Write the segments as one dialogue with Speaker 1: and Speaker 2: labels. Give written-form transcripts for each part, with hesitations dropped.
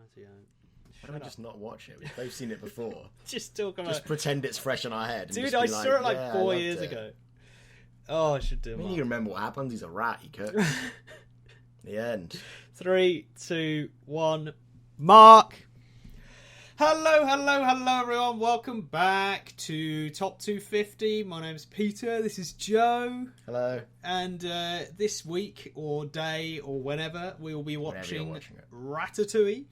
Speaker 1: Radio.
Speaker 2: Why don't we just not watch it? We've both seen it before.
Speaker 1: Just talk about.
Speaker 2: Just pretend it's fresh in our head. And
Speaker 1: Dude,
Speaker 2: just
Speaker 1: I
Speaker 2: be
Speaker 1: saw it like
Speaker 2: yeah,
Speaker 1: 4 years ago. Oh, I should do.
Speaker 2: I mean, you remember what happens? He's a rat. He cooks. The end.
Speaker 1: 3, 2, 1. Mark. Hello, everyone. Welcome back to Top250. My name's Peter. This is Joe.
Speaker 2: Hello.
Speaker 1: And this week or day or whenever, we will be watching
Speaker 2: it.
Speaker 1: Ratatouille.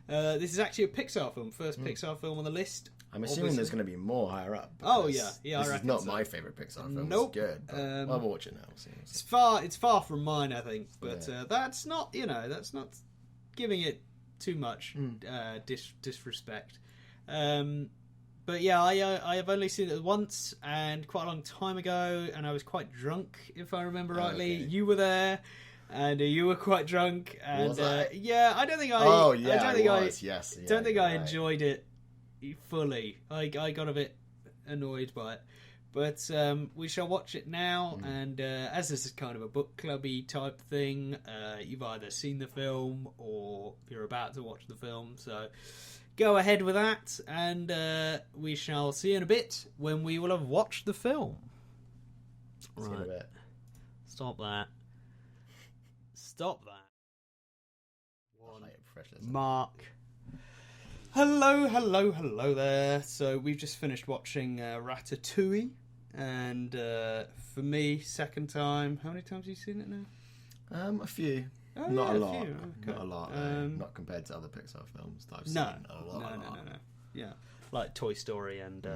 Speaker 1: This is actually a Pixar film. First Pixar film on the list.
Speaker 2: I'm assuming there's going to be more higher up.
Speaker 1: Oh yeah.
Speaker 2: This is not my favourite Pixar film.
Speaker 1: Nope.
Speaker 2: It's good. But I'll watch it now.
Speaker 1: It's far from mine, I think. But that's not giving it too much disrespect. But yeah, I have only seen it once and quite a long time ago, and I was quite drunk, if I remember rightly. Okay. You were there. And you were quite drunk, and
Speaker 2: was I?
Speaker 1: Yeah, I don't think I.
Speaker 2: Oh yeah,
Speaker 1: I don't think I
Speaker 2: was. Yes. Yeah,
Speaker 1: don't think I enjoyed it fully. I got a bit annoyed by it, but we shall watch it now. And as this is kind of a book clubby type thing, you've either seen the film or you're about to watch the film, so go ahead with that, and we shall see in a bit when we will have watched the film.
Speaker 2: See you in a bit.
Speaker 1: Stop that. Stop that. Mark. Hello there. So we've just finished watching Ratatouille, and for me, second time. How many times have you seen it now?
Speaker 2: A few.
Speaker 1: Oh,
Speaker 2: not
Speaker 1: yeah,
Speaker 2: a lot.
Speaker 1: few. Okay.
Speaker 2: Not a lot. Not compared to other Pixar films that I've seen.
Speaker 1: No. Yeah, like Toy Story and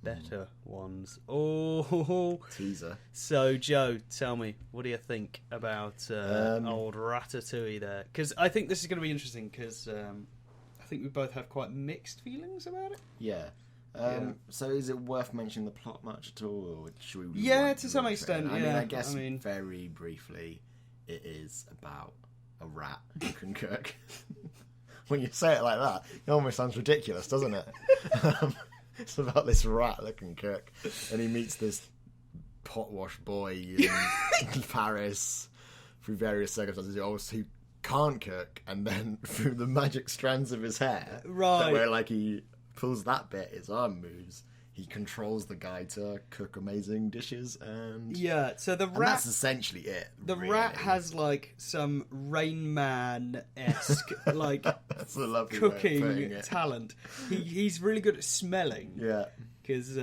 Speaker 1: better ones. Oh,
Speaker 2: teaser.
Speaker 1: So, Joe, tell me, what do you think about old Ratatouille there? Because I think this is going to be interesting, because I think we both have quite mixed feelings about it.
Speaker 2: Yeah. So is it worth mentioning the plot much at all? Or should we
Speaker 1: to some extent,
Speaker 2: I mean, I guess very briefly, it is about a rat who can cook. When you say it like that, it almost sounds ridiculous, doesn't it? It's about this rat that can cook, and he meets this potwash boy in Paris through various circumstances who can't cook, and then through the magic strands of his hair,
Speaker 1: right,
Speaker 2: where like he pulls that bit, his arm moves. He controls the guy to cook amazing dishes, and
Speaker 1: so the rat.
Speaker 2: And that's essentially it.
Speaker 1: The rat has like some Rain Man-esque like cooking talent. He's really good at smelling.
Speaker 2: Yeah,
Speaker 1: because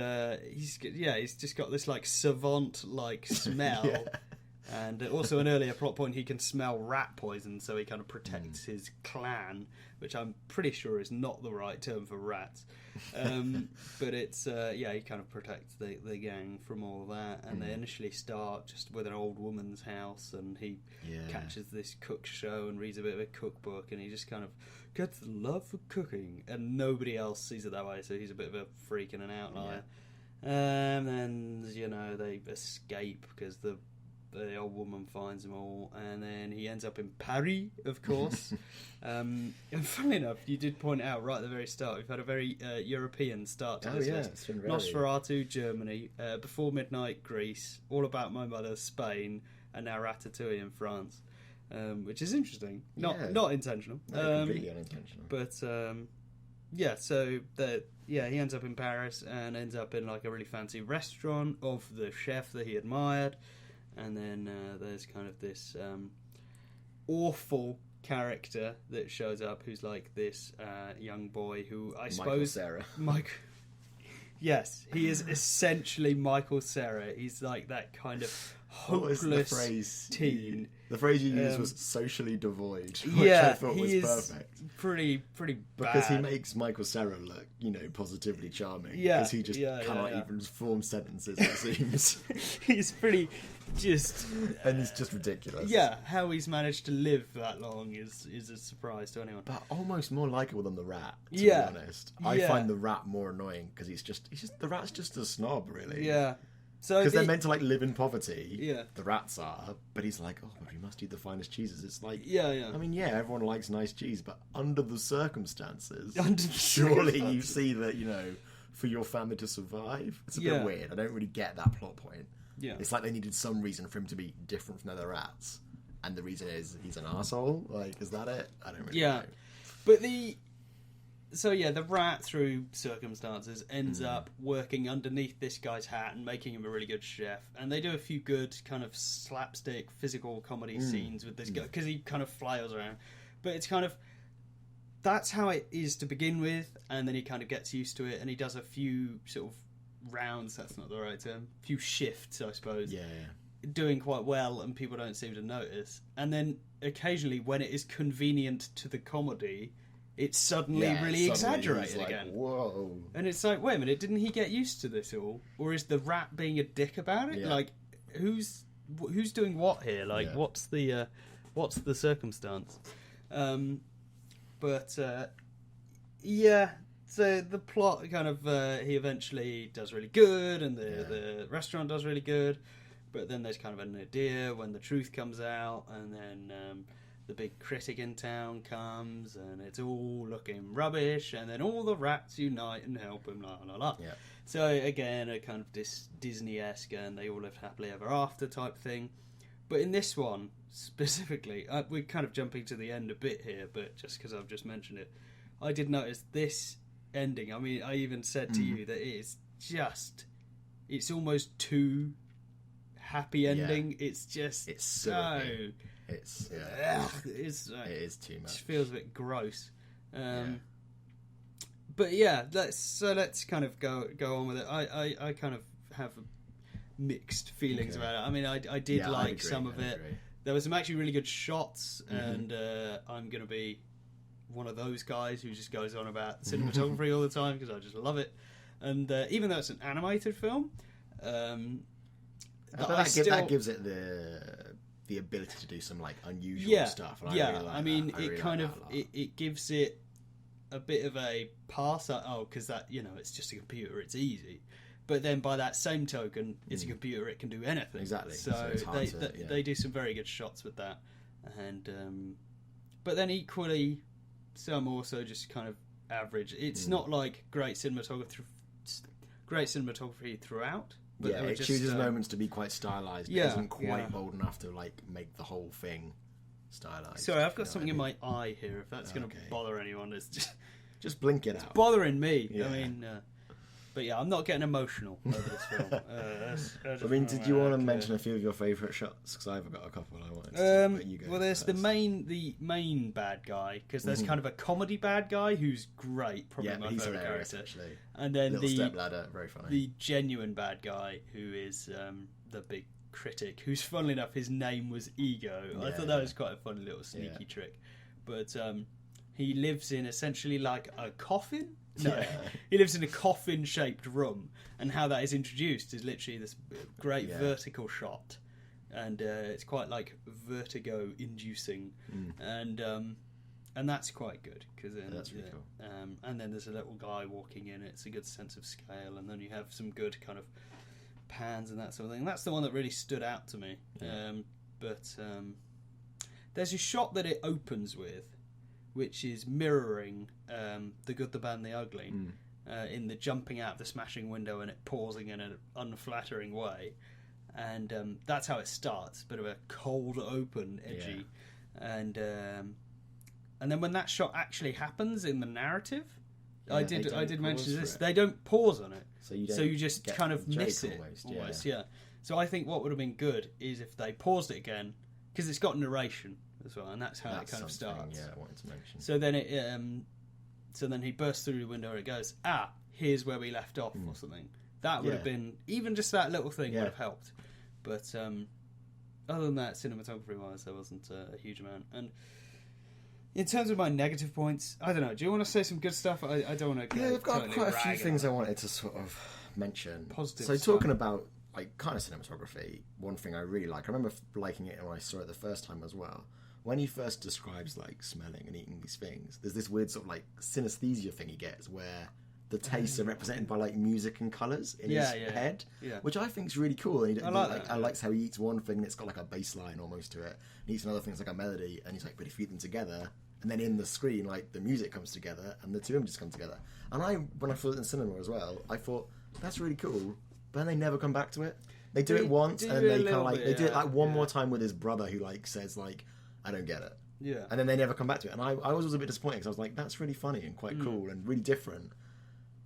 Speaker 1: he's just got this like savant like smell. Yeah. And also an earlier plot point, he can smell rat poison, so he kind of protects his clan, which I'm pretty sure is not the right term for rats. But it's, he kind of protects the gang from all of that. And they initially start just with an old woman's house, and he catches this cook show and reads a bit of a cookbook, and he just kind of gets the love for cooking. And nobody else sees it that way, so he's a bit of a freak and an outlier. Yeah. And then, they escape because the old woman finds them all, and then he ends up in Paris, of course. And funnily enough, you did point out right at the very start, we've had a very European start to this list.
Speaker 2: It's been very...
Speaker 1: Nosferatu, Germany, Before Midnight, Greece, All About My Mother, Spain, and now Ratatouille in France, which is interesting. Not intentional.
Speaker 2: No, completely unintentional.
Speaker 1: But he ends up in Paris and ends up in like a really fancy restaurant of the chef that he admired. And then there's kind of this awful character that shows up, who's like this young boy who I suppose... Yes, he is essentially Michael Cera. He's like that kind of hopeless teen.
Speaker 2: The phrase you used was socially devoid, which I thought was perfect.
Speaker 1: Pretty bad.
Speaker 2: Because he makes Michael Cera look, positively charming. Yeah. Because he just cannot even form sentences, it seems.
Speaker 1: He's pretty
Speaker 2: and he's just ridiculous.
Speaker 1: Yeah, how he's managed to live that long is a surprise to anyone.
Speaker 2: But almost more likeable than the rat, to be honest. I find the rat more annoying, because the rat's just a snob, really.
Speaker 1: Yeah.
Speaker 2: Because they're meant to live in poverty.
Speaker 1: Yeah.
Speaker 2: The rats are, but he's like, but we must eat the finest cheeses. It's like,
Speaker 1: I
Speaker 2: mean, everyone likes nice cheese, but under the circumstances, surely you see that, for your family to survive. It's a bit weird. I don't really get that plot point.
Speaker 1: Yeah.
Speaker 2: It's like they needed some reason for him to be different from the other rats, and the reason is he's an arsehole. Like, is that it? I don't really know.
Speaker 1: But the rat, through circumstances, ends up working underneath this guy's hat and making him a really good chef. And they do a few good kind of slapstick physical comedy scenes with this guy because he kind of flails around. But it's kind of, that's how it is to begin with, and then he kind of gets used to it, and he does a few sort of rounds, that's not the right term, a few shifts, I suppose.
Speaker 2: Yeah.
Speaker 1: Doing quite well, and people don't seem to notice. And then occasionally, when it is convenient to the comedy, it's suddenly really exaggerated
Speaker 2: like,
Speaker 1: again.
Speaker 2: Whoa!
Speaker 1: And it's like, wait a minute, didn't he get used to this all, or is the rat being a dick about it?
Speaker 2: Yeah.
Speaker 1: Like, who's doing what here? Like, what's the circumstance? So the plot kind of he eventually does really good, and the restaurant does really good. But then there's kind of an idea when the truth comes out, and then the big critic in town comes, and it's all looking rubbish, and then all the rats unite and help him, la la la.
Speaker 2: Yeah.
Speaker 1: So again, a kind of Disney-esque, and they all live happily ever after type thing. But in this one specifically, we're kind of jumping to the end a bit here, but just because I've just mentioned it, I did notice this ending. I mean, I even said to you that it's almost too happy ending. It's just
Speaker 2: it is too much.
Speaker 1: It feels a bit gross. But yeah, let's kind of go on with it. I kind of have mixed feelings about it. I mean, I did like some of it. There were some actually really good shots, and I'm going to be one of those guys who just goes on about cinematography all the time because I just love it. And even though it's an animated film,
Speaker 2: that gives it the ability to do some like unusual stuff. And I mean,
Speaker 1: it gives it a bit of a pass. Because that, it's just a computer, it's easy. But then by that same token, it's a computer, it can do anything.
Speaker 2: Exactly.
Speaker 1: So they do some very good shots with that. And but then equally, some also just kind of average. It's not like great cinematography throughout. But
Speaker 2: it chooses moments to be quite stylized. It isn't quite bold enough to like make the whole thing stylized.
Speaker 1: Sorry, I've got something in my eye here. If that's going to bother anyone, it's
Speaker 2: just blink it out.
Speaker 1: It's bothering me. Yeah. I mean, but yeah, I'm not getting emotional over this film.
Speaker 2: I mean, did you want to mention a few of your favourite shots? Because I've got a couple I wanted to. But you go
Speaker 1: well, there's
Speaker 2: first.
Speaker 1: the main bad guy, because there's kind of a comedy bad guy who's great, probably my favourite character.
Speaker 2: Actually.
Speaker 1: And then
Speaker 2: Little stepladder, very funny.
Speaker 1: The genuine bad guy, who is the big critic, whose, funnily enough, his name was Ego. I thought that was quite a funny little sneaky trick. But he lives in essentially like a coffin. No, he lives in a coffin-shaped room, and how that is introduced is literally this great vertical shot, and it's quite like vertigo-inducing, and that's quite good because
Speaker 2: that's really cool.
Speaker 1: And then there's a little guy walking in. It's a good sense of scale, and then you have some good kind of pans and that sort of thing. That's the one that really stood out to me. But there's a shot that it opens with, which is mirroring The Good, the Bad and the Ugly in the jumping out of the smashing window and it pausing in an unflattering way. And that's how it starts, bit of a cold open, edgy. And then when that shot actually happens in the narrative, I did mention this, they don't pause on it. So you just kind of miss it almost. So I think what would have been good is if they paused it again, because it's got narration as well, and that's how it kind of starts.
Speaker 2: Yeah, I wanted to mention.
Speaker 1: So then then he bursts through the window and it goes, here's where we left off, or something. That would have been, even just that little thing would have helped. But other than that, cinematography-wise, there wasn't a huge amount. And in terms of my negative points, I don't know. Do you want to say some good stuff? I don't want to.
Speaker 2: I've got quite a few things I wanted to sort of mention.
Speaker 1: Positive.
Speaker 2: So talking about like kind of cinematography, one thing I really like. I remember liking it when I saw it the first time as well. When he first describes like smelling and eating these things, there's this weird sort of like synesthesia thing he gets where the tastes are represented by like music and colours in his head, which I think is really cool. And I like how he eats one thing and it's got like a bass line almost to it, and eats another thing that's like a melody, and he's like, but if you eat them together, and then in the screen like the music comes together and the two images come together. And when I saw it in cinema as well, I thought that's really cool, but then they never come back to it. They do it once, and then they kind of like they do it like one more time with his brother, who like says like, I don't get it.
Speaker 1: Yeah.
Speaker 2: And then they never come back to it. And I was always a bit disappointed because I was like, that's really funny and quite cool and really different.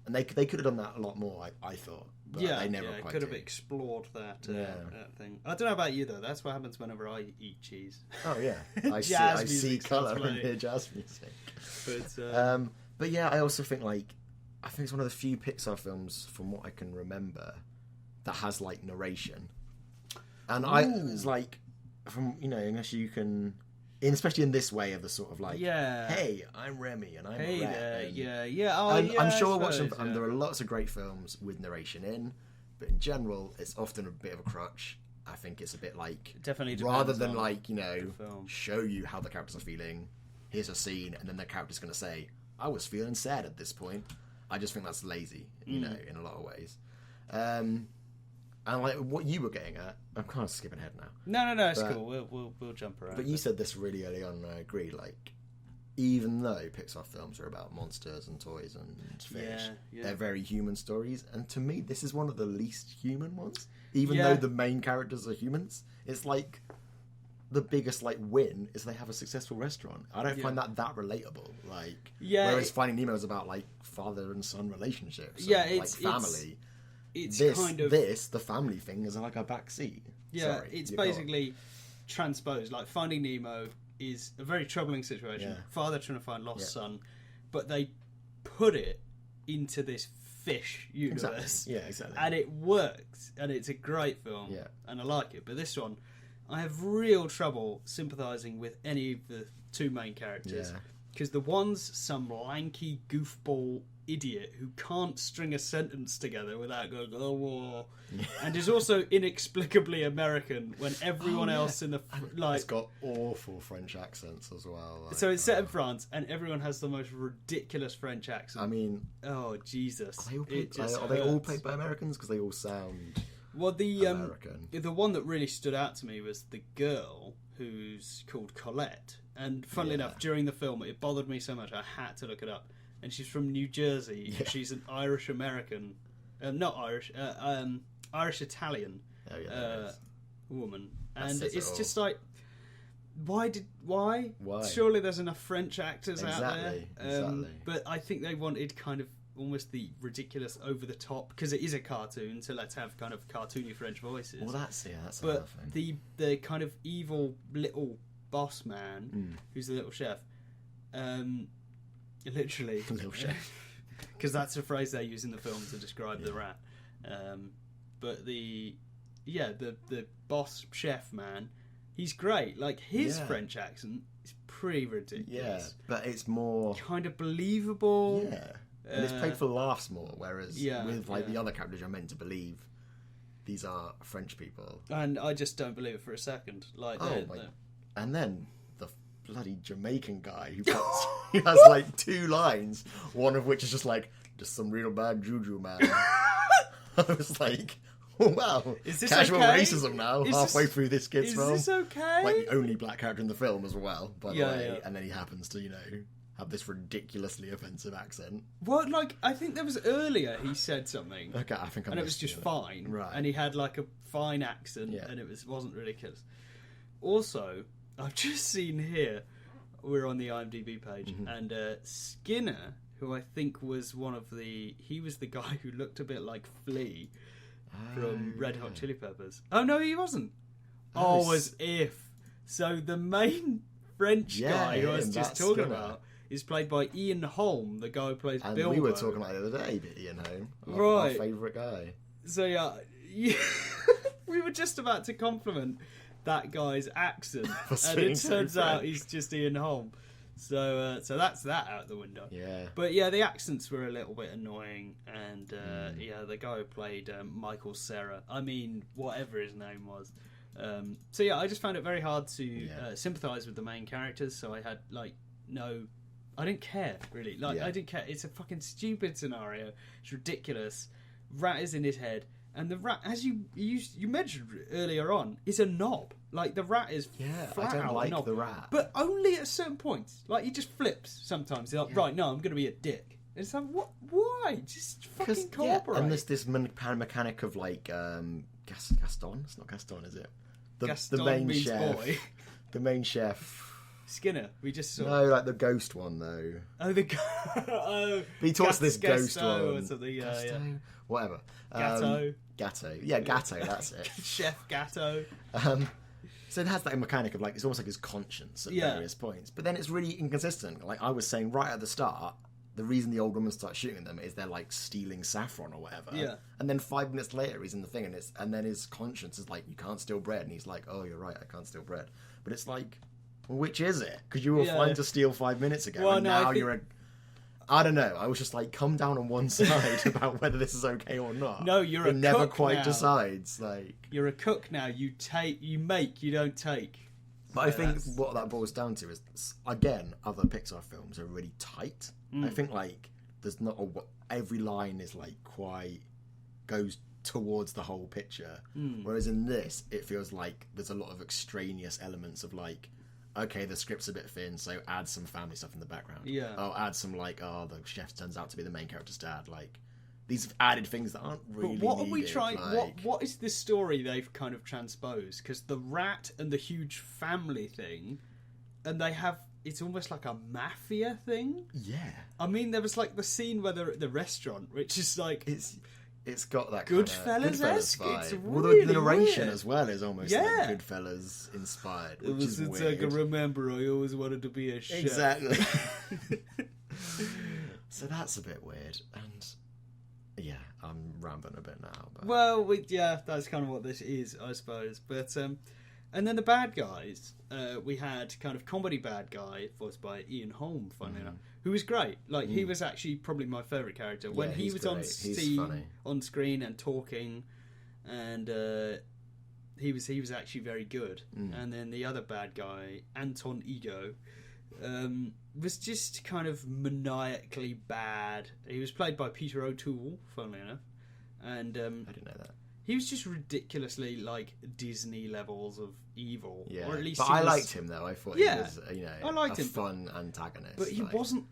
Speaker 2: And they could have done that a lot more, I thought. But they never quite
Speaker 1: could have
Speaker 2: did.
Speaker 1: explored that thing. I don't know about you, though. That's what happens whenever I eat cheese.
Speaker 2: Oh, yeah. I see colour and hear jazz music. But yeah, I also think, like, I think it's one of the few Pixar films, from what I can remember, that has, like, narration. And it's like, from, you know, unless you can... especially in this way of the sort of like, hey, I'm Remy and I'm a rat. I'm sure there are lots of great films with narration in, but in general, it's often a bit of a crutch. I think it's a bit like,
Speaker 1: definitely
Speaker 2: rather than like, you know, show you how the characters are feeling, here's a scene, and then the character's going to say, I was feeling sad at this point. I just think that's lazy, you know, in a lot of ways. And like what you were getting at, I'm kind of skipping ahead now.
Speaker 1: No, it's cool. We'll jump around.
Speaker 2: But you said this really early on, and I agree. Like, even though Pixar films are about monsters and toys and fish, they're very human stories. And to me, this is one of the least human ones. Even though the main characters are humans, it's like the biggest like win is they have a successful restaurant. I don't find that relatable. Like, whereas Finding Nemo is about like father and son relationships. And, like family. The family thing is like a backseat.
Speaker 1: Yeah, it's basically transposed. Like Finding Nemo is a very troubling situation. Yeah. Father trying to find lost son, but they put it into this fish universe.
Speaker 2: Exactly. Yeah, exactly.
Speaker 1: And it works, and it's a great film. Yeah. And I like it. But this one, I have real trouble sympathising with any of the two main characters. Because the one's some lanky goofball idiot who can't string a sentence together without going, oh, war. And is also inexplicably American when everyone else in the...
Speaker 2: It's got awful French accents as well. Like,
Speaker 1: so it's set in France, and everyone has the most ridiculous French accent.
Speaker 2: I mean...
Speaker 1: Oh, Jesus.
Speaker 2: Are they all played by Americans? Because they all sound American.
Speaker 1: The one that really stood out to me was the girl who's called Colette. And funnily enough, during the film, it bothered me so much I had to look it up. And she's from New Jersey. Yeah. She's an Irish American, not Irish, Irish Italian woman. And it's just like, why? Surely there's enough French actors out there. Exactly. But I think they wanted kind of almost the ridiculous, over the top, because it is a cartoon, so let's have kind of cartoony French voices.
Speaker 2: Well, that's another thing.
Speaker 1: The kind of evil little boss man, who's the little chef, literally
Speaker 2: little chef,
Speaker 1: because that's a phrase they use in the film to describe the rat. But the boss chef man, he's great. Like his French accent is pretty ridiculous.
Speaker 2: Yeah, but it's more
Speaker 1: kind of believable.
Speaker 2: Yeah, and it's played for laughs more. Whereas with the other characters, you're meant to believe these are French people,
Speaker 1: and I just don't believe it for a second. Like,
Speaker 2: and then the bloody Jamaican guy who has like two lines, one of which is just some real bad juju, man. I was like, oh wow,
Speaker 1: is this
Speaker 2: casual
Speaker 1: okay?
Speaker 2: racism now, halfway through this kid's film.
Speaker 1: Is this okay?
Speaker 2: Like the only black character in the film as well, by the way. And then he happens to, have this ridiculously offensive accent.
Speaker 1: Well, I think there was earlier he said something.
Speaker 2: Okay, I think I
Speaker 1: and it was just fine.
Speaker 2: Right.
Speaker 1: And he had like a fine accent, and it wasn't ridiculous. Also, I've just seen here, we're on the IMDb page, and Skinner, who I think was he was the guy who looked a bit like Flea from Red Hot Chili Peppers. Oh no, he wasn't. As if. So the main French guy who I was just talking about is played by Ian Holm, the guy who plays Bilbo.
Speaker 2: And we were talking about it the other day, Ian Holm, our favourite guy.
Speaker 1: So yeah, we were just about to compliment that guy's accent, and it turns out he's just Ian Holm. So that's that out the window.
Speaker 2: Yeah.
Speaker 1: But yeah, the accents were a little bit annoying, and the guy who played Michael Cera, I mean, whatever his name was. So yeah, I just found it very hard to sympathise with the main characters. So I had I didn't care really. I didn't care. It's a fucking stupid scenario. It's ridiculous. Rat is in his head. And the rat, as you mentioned earlier on, is a knob. Like, the rat is flat
Speaker 2: I don't
Speaker 1: out
Speaker 2: like
Speaker 1: a knob.
Speaker 2: the rat.
Speaker 1: But only at certain points. Like, he just flips sometimes. He's like, right, no, I'm going to be a dick. And it's like, what? Why? Just fucking cooperate.
Speaker 2: And there's this mechanic of, Gaston? It's not Gaston, is it?
Speaker 1: Gaston
Speaker 2: the main
Speaker 1: means
Speaker 2: chef.
Speaker 1: boy.
Speaker 2: The main chef...
Speaker 1: Skinner. We just saw.
Speaker 2: No, like the ghost one though.
Speaker 1: Oh, oh.
Speaker 2: But he talks to this ghost one.
Speaker 1: Or something. Yeah.
Speaker 2: Whatever.
Speaker 1: Gatto.
Speaker 2: Gatto. Yeah, Gatto. That's it.
Speaker 1: Chef Gatto.
Speaker 2: So it has that mechanic of like it's almost like his conscience at various points, but then it's really inconsistent. Like I was saying right at the start, the reason the old woman starts shooting them is they're like stealing saffron or whatever.
Speaker 1: Yeah.
Speaker 2: And then 5 minutes later, he's in the thing, and then his conscience is like, you can't steal bread, and he's like, oh, you're right, I can't steal bread. But it's like, well, which is it? Because you were fine to steal 5 minutes ago, and now you're a. I don't know. I was just like, come down on one side about whether this is okay or not.
Speaker 1: No, you're
Speaker 2: it
Speaker 1: a
Speaker 2: never
Speaker 1: cook
Speaker 2: quite
Speaker 1: now.
Speaker 2: decides. Like
Speaker 1: you're a cook now. You make. You don't take.
Speaker 2: But I think what that boils down to is, again, other Pixar films are really tight. I think like there's not every line is like quite goes towards the whole picture. Whereas in this, it feels like there's a lot of extraneous elements of like, okay, the script's a bit thin, so add some family stuff in the background.
Speaker 1: Yeah.
Speaker 2: Oh, add some like, the chef turns out to be the main character's dad. Like these added things that aren't really.
Speaker 1: But what
Speaker 2: needed,
Speaker 1: are we trying?
Speaker 2: like...
Speaker 1: What is this story they've kind of transposed? Because the rat and the huge family thing, and they have. It's almost like a mafia thing.
Speaker 2: Yeah.
Speaker 1: I mean, there was like the scene where they're at the restaurant, which is like
Speaker 2: it's got that
Speaker 1: Goodfellas-esque.
Speaker 2: vibe.
Speaker 1: It's
Speaker 2: Well,
Speaker 1: really
Speaker 2: the narration
Speaker 1: weird.
Speaker 2: as well is almost like Goodfellas inspired, which is
Speaker 1: Since
Speaker 2: weird.
Speaker 1: I can remember, I always wanted to be a chef.
Speaker 2: Exactly. So that's a bit weird, and yeah, I'm rambling a bit now. But...
Speaker 1: Well, that's kind of what this is, I suppose. But and then the bad guys, we had kind of comedy bad guy voiced by Ian Holm, funnily enough, who was great. Like he was actually probably my favourite character when he was on screen and talking, and he was actually very good. And then the other bad guy, Anton Ego, was just kind of maniacally bad. He was played by Peter O'Toole, funnily enough, and
Speaker 2: I didn't know that.
Speaker 1: He was just ridiculously like Disney levels of evil.
Speaker 2: Yeah,
Speaker 1: or at least
Speaker 2: but I liked him though. I thought he was,
Speaker 1: I liked him,
Speaker 2: fun antagonist.
Speaker 1: But he wasn't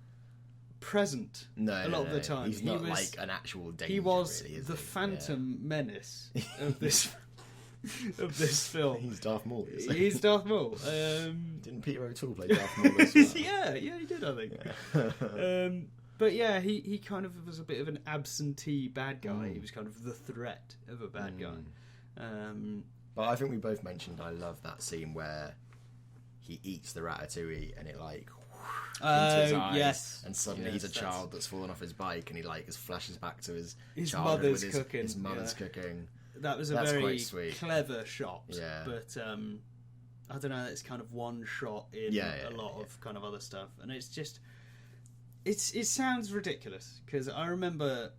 Speaker 1: present a lot of the time.
Speaker 2: He's not like an actual danger.
Speaker 1: He was
Speaker 2: really,
Speaker 1: the Phantom Menace of this of this film.
Speaker 2: He's Darth Maul.
Speaker 1: He's Darth Maul.
Speaker 2: Didn't Peter O'Toole play Darth Maul as well?
Speaker 1: yeah, he did, I think. But yeah, he kind of was a bit of an absentee bad guy. He was kind of the threat of a bad guy.
Speaker 2: But I think we both mentioned I love that scene where he eats the ratatouille and it like into his eyes,
Speaker 1: yes,
Speaker 2: and suddenly he's a child that's fallen off his bike and he like flashes back to his
Speaker 1: mother's
Speaker 2: with
Speaker 1: cooking.
Speaker 2: His mother's cooking.
Speaker 1: That was
Speaker 2: That's
Speaker 1: very
Speaker 2: quite sweet.
Speaker 1: clever shot.
Speaker 2: Yeah.
Speaker 1: But I don't know. It's kind of one shot in a lot of kind of other stuff, and it's just. It sounds ridiculous because I remember,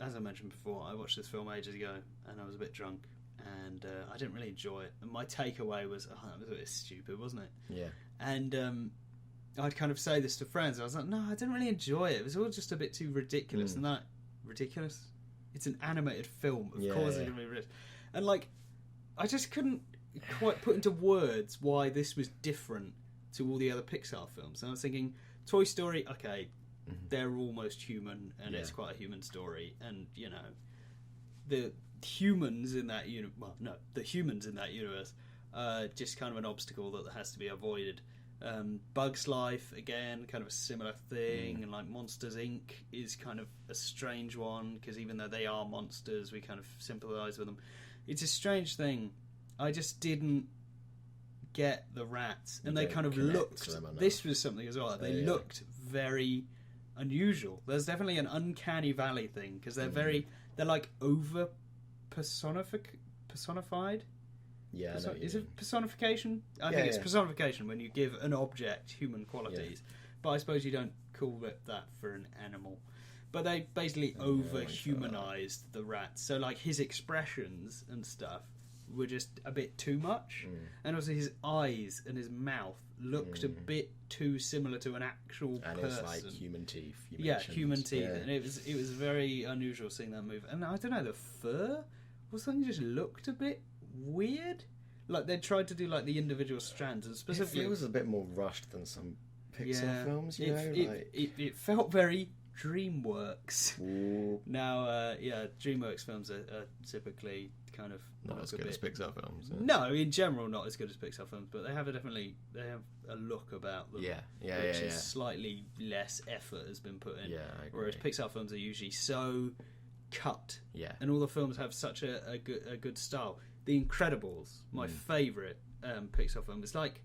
Speaker 1: as I mentioned before, I watched this film ages ago and I was a bit drunk and I didn't really enjoy it. And my takeaway was, that was a bit stupid, wasn't it?
Speaker 2: Yeah.
Speaker 1: And I'd kind of say this to friends. I was like, no, I didn't really enjoy it. It was all just a bit too ridiculous. And that ridiculous? It's an animated film, of course it's gonna be ridiculous. And like, I just couldn't quite put into words why this was different to all the other Pixar films. And I was thinking, Toy Story, okay, they're almost human, and it's quite a human story, and you know, the humans in that the humans in that universe, just kind of an obstacle that has to be avoided. Bugs Life, again, kind of a similar thing, and like Monsters Inc. is kind of a strange one because even though they are monsters, we kind of sympathise with them. It's a strange thing. I just didn't get the rats, and they kind of looked. This was something as well. They looked very unusual. There's definitely an uncanny valley thing because they're like over personified.
Speaker 2: Yeah,
Speaker 1: is it personification? I think it's personification when you give an object human qualities, but I suppose you don't call it that for an animal. But they basically over-humanized the rats, so like his expressions and stuff were just a bit too much, and also his eyes and his mouth looked a bit too similar to an actual person.
Speaker 2: And it's like human teeth.
Speaker 1: Human teeth, and it was very unusual seeing that move. And I don't know, the fur or something just looked a bit weird. Like they tried to do like the individual strands, and specifically
Speaker 2: it feels a bit more rushed than some Pixar films. It
Speaker 1: felt very DreamWorks.
Speaker 2: Ooh.
Speaker 1: Now, DreamWorks films are typically kind of
Speaker 2: Not as good as Pixar films.
Speaker 1: No, in general, not as good as Pixar films, but they have a look about them. Which is slightly less effort has been put in.
Speaker 2: Yeah, I agree.
Speaker 1: Whereas Pixar films are usually so cut.
Speaker 2: Yeah.
Speaker 1: And all the films have such a good style. The Incredibles, my favourite Pixar film, is like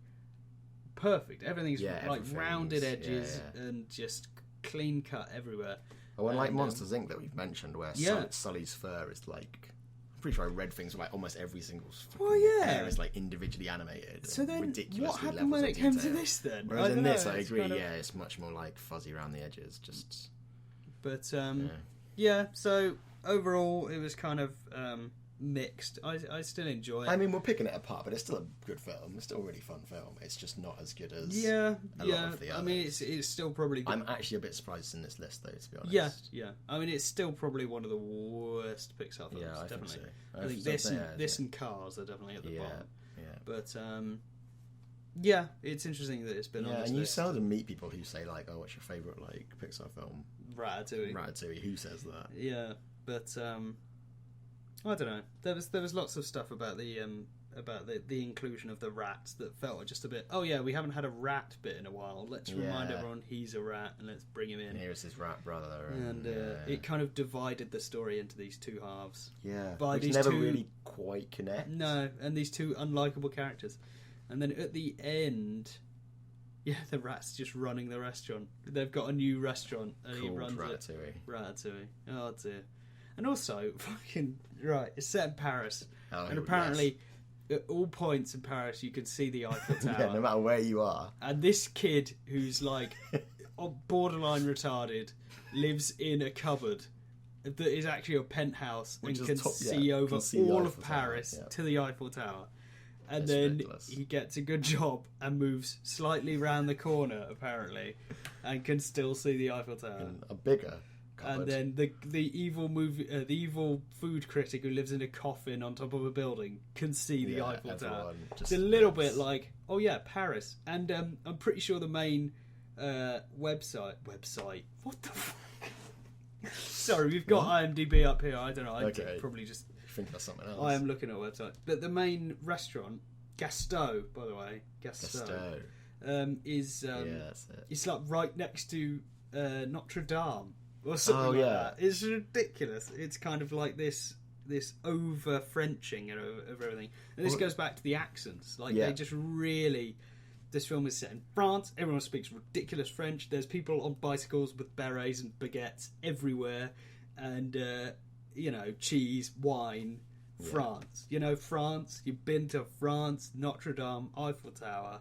Speaker 1: perfect. Everything's like rounded edges and just clean cut everywhere.
Speaker 2: Oh, and like Monsters Inc. that we've mentioned, where Sully's fur is like, I'm pretty sure I read things where like almost every single hair is like individually animated.
Speaker 1: So then,
Speaker 2: ridiculously
Speaker 1: what happened when it came to this then?
Speaker 2: Whereas in this, I agree. It's much more like fuzzy around the edges. Just,
Speaker 1: but So overall, it was kind of mixed. I still enjoy it.
Speaker 2: I mean, we're picking it apart, but it's still a good film. It's still a really fun film. It's just not as good as a lot of the others. I mean, it's still probably good. I'm actually a bit surprised it's in this list, though, to be honest.
Speaker 1: Yeah. I mean, it's still probably one of the worst Pixar films.
Speaker 2: Yeah, I
Speaker 1: definitely.
Speaker 2: think so.
Speaker 1: I think this and Cars are definitely at the bottom.
Speaker 2: Yeah.
Speaker 1: But it's interesting that it's been on this
Speaker 2: and you
Speaker 1: list.
Speaker 2: seldom meet people who say like, "Oh, what's your favourite like Pixar film?"
Speaker 1: Ratatouille.
Speaker 2: Who says that?
Speaker 1: Yeah, but I don't know. There was lots of stuff about the inclusion of the rats that felt just a bit. Oh yeah, we haven't had a rat bit in a while. Let's remind everyone he's a rat and let's bring him in.
Speaker 2: And here's his rat brother.
Speaker 1: And it kind of divided the story into these two halves.
Speaker 2: Yeah,
Speaker 1: which
Speaker 2: never really quite connect.
Speaker 1: No, and these two unlikable characters. And then at the end, the rat's just running the restaurant. They've got a new restaurant and he runs
Speaker 2: Ratatouille.
Speaker 1: Ratatouille. Oh dear. And also, it's set in Paris.
Speaker 2: Oh,
Speaker 1: and apparently, at all points in Paris, you can see the Eiffel Tower.
Speaker 2: No matter where you are.
Speaker 1: And this kid, who's like borderline retarded, lives in a cupboard that is actually a penthouse and can see over all of Paris to the Eiffel Tower. And then he gets a good job and moves slightly round the corner, apparently, and can still see the Eiffel Tower.
Speaker 2: In a bigger cupboard.
Speaker 1: And then the evil food critic who lives in a coffin on top of a building can see the Eiffel Tower. It's a little bit like, oh yeah, Paris. And I'm pretty sure the main website. What the fuck? Sorry, we've got IMDb up here. I don't know. I probably just
Speaker 2: think that's something else.
Speaker 1: I am looking at a website. But the main restaurant, Gasteau, by the way, Gasteau. Is
Speaker 2: that's it.
Speaker 1: It's like right next to Notre Dame or something like that. It's ridiculous. It's kind of like this over Frenching of everything, and this goes back to the accents. Like they just really. This film is set in France. Everyone speaks ridiculous French. There's people on bicycles with berets and baguettes everywhere, and cheese, wine. France. France. You've been to France, Notre Dame, Eiffel Tower,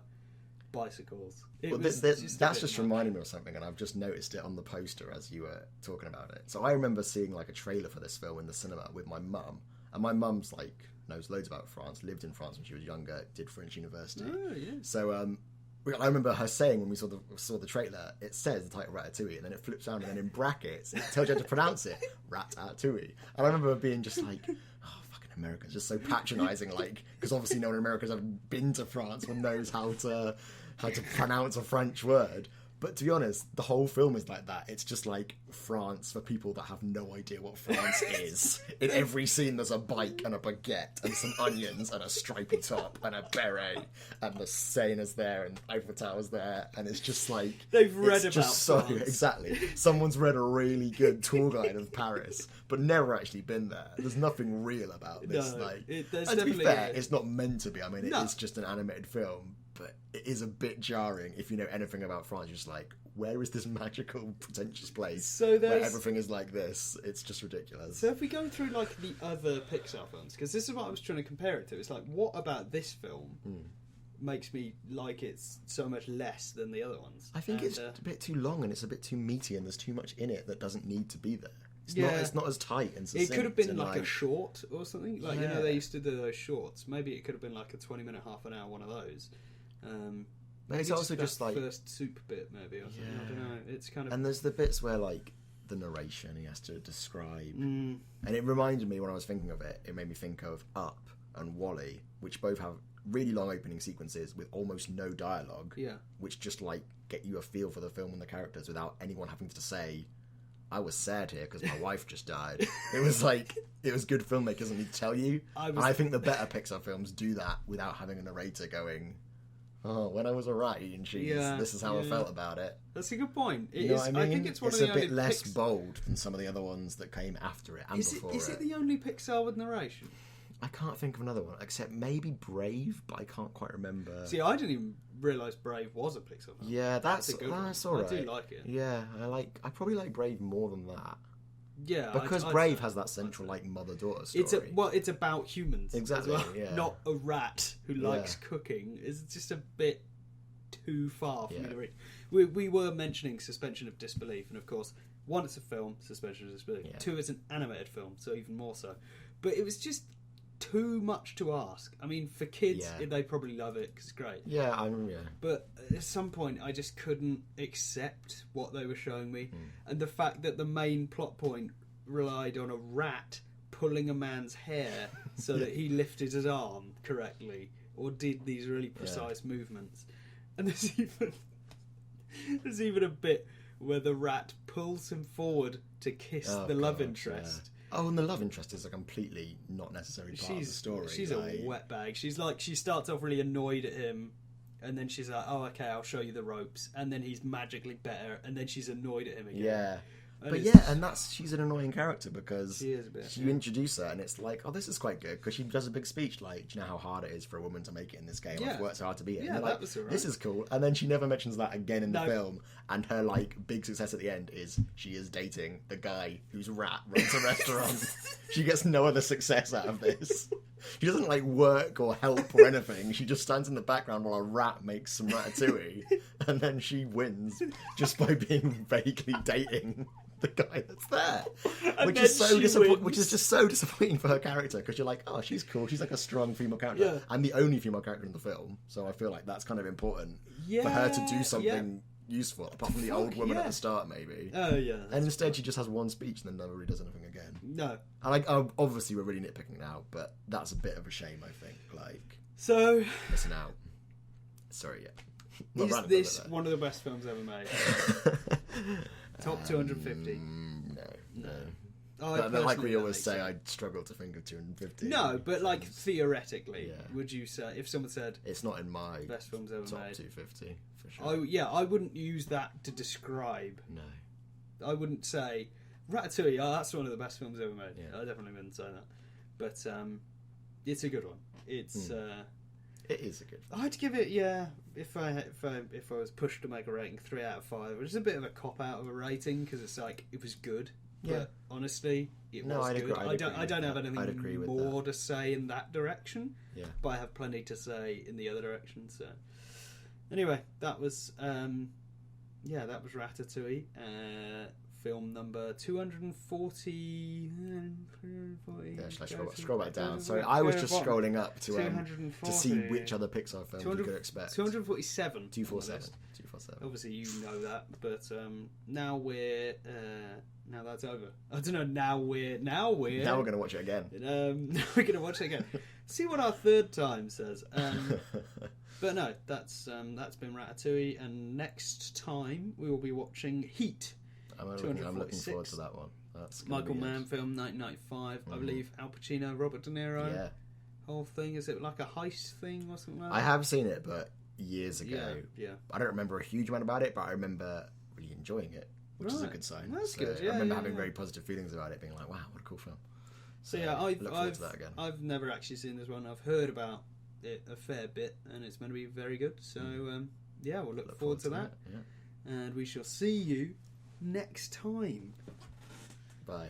Speaker 1: bicycles.
Speaker 2: That's just reminding me of something, and I've just noticed it on the poster as you were talking about it. So I remember seeing like a trailer for this film in the cinema with my mum, and my mum's like knows loads about France, lived in France when she was younger, did French university.
Speaker 1: Oh, yeah.
Speaker 2: So I remember her saying when we saw the trailer, it says the title Ratatouille, and then it flips around, and then in brackets it tells you how to pronounce it, Ratatouille. And I remember being just like, oh, fucking Americans, just so patronising, like, because obviously no one in America has ever been to France or knows how to pronounce a French word. But to be honest, the whole film is like that. It's just like France for people that have no idea what France is. In every scene, there's a bike and a baguette and some onions and a stripy top and a beret, and the Seine is there and Eiffel Tower's there, and it's just like
Speaker 1: they've read about France.
Speaker 2: Exactly. Someone's read a really good tour guide of Paris, but never actually been there. There's nothing real about this.
Speaker 1: No,
Speaker 2: and to be fair, it's not meant to be. I mean, it is just an animated film. But it is a bit jarring if you know anything about France. You're just like, where is this magical, pretentious place where everything is like this? It's just ridiculous.
Speaker 1: So if we go through like the other Pixar films, because this is what I was trying to compare it to. It's like, what about this film makes me like it so much less than the other ones?
Speaker 2: I think it's a bit too long and it's a bit too meaty and there's too much in it that doesn't need to be there. It's not as tight and succinct.
Speaker 1: It could have been like a short or something. Like, they used to do those shorts. Maybe it could have been like a 20-minute, half an hour one of those.
Speaker 2: Maybe it's also just like
Speaker 1: first soup bit, maybe, or something. I don't know. It's kind of,
Speaker 2: and there's the bits where like the narration he has to describe, and it reminded me when I was thinking of it. It made me think of Up and Wall-E, which both have really long opening sequences with almost no dialogue.
Speaker 1: Yeah,
Speaker 2: which just like get you a feel for the film and the characters without anyone having to say I was sad here because my wife just died. It was like, it was good filmmakers doesn't need to tell you. I think the better Pixar films do that without having a narrator going, oh, when I was a rat eating cheese, this is how I felt about it.
Speaker 1: That's a good point.
Speaker 2: You know what I mean? I think it's one of the only... It's a bit less bold than some of the other ones that came after it and before it.
Speaker 1: Is it the only Pixar with narration?
Speaker 2: I can't think of another one, except maybe Brave, but I can't quite remember.
Speaker 1: See, I didn't even realise Brave was a Pixar film.
Speaker 2: Yeah, that's all right.
Speaker 1: I do like it.
Speaker 2: Yeah, I probably like Brave more than that.
Speaker 1: Yeah,
Speaker 2: because Brave has that central like mother-daughter story.
Speaker 1: It's about humans,
Speaker 2: exactly.
Speaker 1: As well.
Speaker 2: Yeah,
Speaker 1: not a rat who likes cooking. It's just a bit too far for me to reach. We were mentioning suspension of disbelief, and of course, 1, it's a film, suspension of disbelief.
Speaker 2: Yeah.
Speaker 1: 2, it's an animated film, so even more so. But it was just too much to ask. I mean, for kids, they probably love it because it's great.
Speaker 2: Yeah,
Speaker 1: But at some point, I just couldn't accept what they were showing me, and the fact that the main plot point relied on a rat pulling a man's hair so that he lifted his arm correctly or did these really precise movements. And there's even a bit where the rat pulls him forward to kiss the love interest.
Speaker 2: Yeah. Oh, and the love interest is a completely not necessary part of the story.
Speaker 1: She's a wetbag. She starts off really annoyed at him, and then she's like, "Oh, okay, I'll show you the ropes." And then he's magically better, and then she's annoyed at him again.
Speaker 2: Yeah. But she's an annoying character because
Speaker 1: she is a bit,
Speaker 2: you introduce her and it's like, oh, this is quite good because she does a big speech like, do you know how hard it is for a woman to make it in this game? I've worked so hard to be it.
Speaker 1: Yeah,
Speaker 2: and
Speaker 1: that
Speaker 2: like,
Speaker 1: was all right.
Speaker 2: This is cool. And then she never mentions that again in the film. And her like big success at the end is she is dating the guy whose rat runs a restaurant. She gets no other success out of this. She doesn't like work or help or anything. She just stands in the background while a rat makes some ratatouille, and then she wins just by being vaguely dating the guy that's there, which is just so disappointing for her character because you're like, oh, she's cool. She's like a strong female character and the only female character in the film. So I feel like that's kind of important for her to do something useful, apart from the old woman at the start, maybe.
Speaker 1: Oh yeah.
Speaker 2: And instead, she just has one speech and then never really does anything again.
Speaker 1: No.
Speaker 2: And like, obviously, we're really nitpicking now, but that's a bit of a shame, I think. Like,
Speaker 1: so
Speaker 2: missing out. Sorry,
Speaker 1: Is this one of the best films ever made? Top 250?
Speaker 2: No. Like we always say, I struggle to think of 250.
Speaker 1: No, but like theoretically, would you say if someone said
Speaker 2: it's not in my
Speaker 1: best films ever
Speaker 2: top
Speaker 1: made?
Speaker 2: 250 for sure.
Speaker 1: I wouldn't use that to describe.
Speaker 2: No,
Speaker 1: I wouldn't say Ratatouille. Oh, that's one of the best films ever made. Yeah. I definitely wouldn't say that, but it's a good one. It's.
Speaker 2: It is a good film.
Speaker 1: I'd give it, if I was pushed to make a rating, 3 out of 5, which is a bit of a cop out of a rating because it's like it was good. But honestly, it was good. I don't have anything more to say in that direction. Yeah. But I have plenty to say in the other direction. So anyway, that was Ratatouille. Film number 240.
Speaker 2: Yeah, should I scroll back down? Sorry, I was just scrolling up to see which other Pixar films you could expect.
Speaker 1: 247.
Speaker 2: 247.
Speaker 1: Obviously, you know that, but now that's over. I don't know. Now we're
Speaker 2: going to watch it again.
Speaker 1: We're going to watch it again. See what our third time says. But no, that's been Ratatouille, and next time we will be watching Heat.
Speaker 2: I'm looking forward to that one. That's
Speaker 1: Michael Mann film, 1995. I believe Al Pacino, Robert De Niro. Yeah. Whole thing, is it like a heist thing or something like that?
Speaker 2: I have seen it, but years ago.
Speaker 1: Yeah.
Speaker 2: I don't remember a huge amount about it, but I remember really enjoying it, which is a good sign.
Speaker 1: That's good. Yeah,
Speaker 2: I remember having very positive feelings about it, being like, wow, what a cool film.
Speaker 1: So I've never actually seen this one. I've heard about it a fair bit, and it's going to be very good. So we'll look forward to that. And we shall see you next time.
Speaker 2: Bye.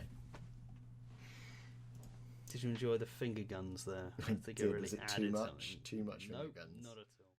Speaker 1: Did you enjoy the finger guns there? I think it really added something.
Speaker 2: Too much finger guns.
Speaker 1: Not at all.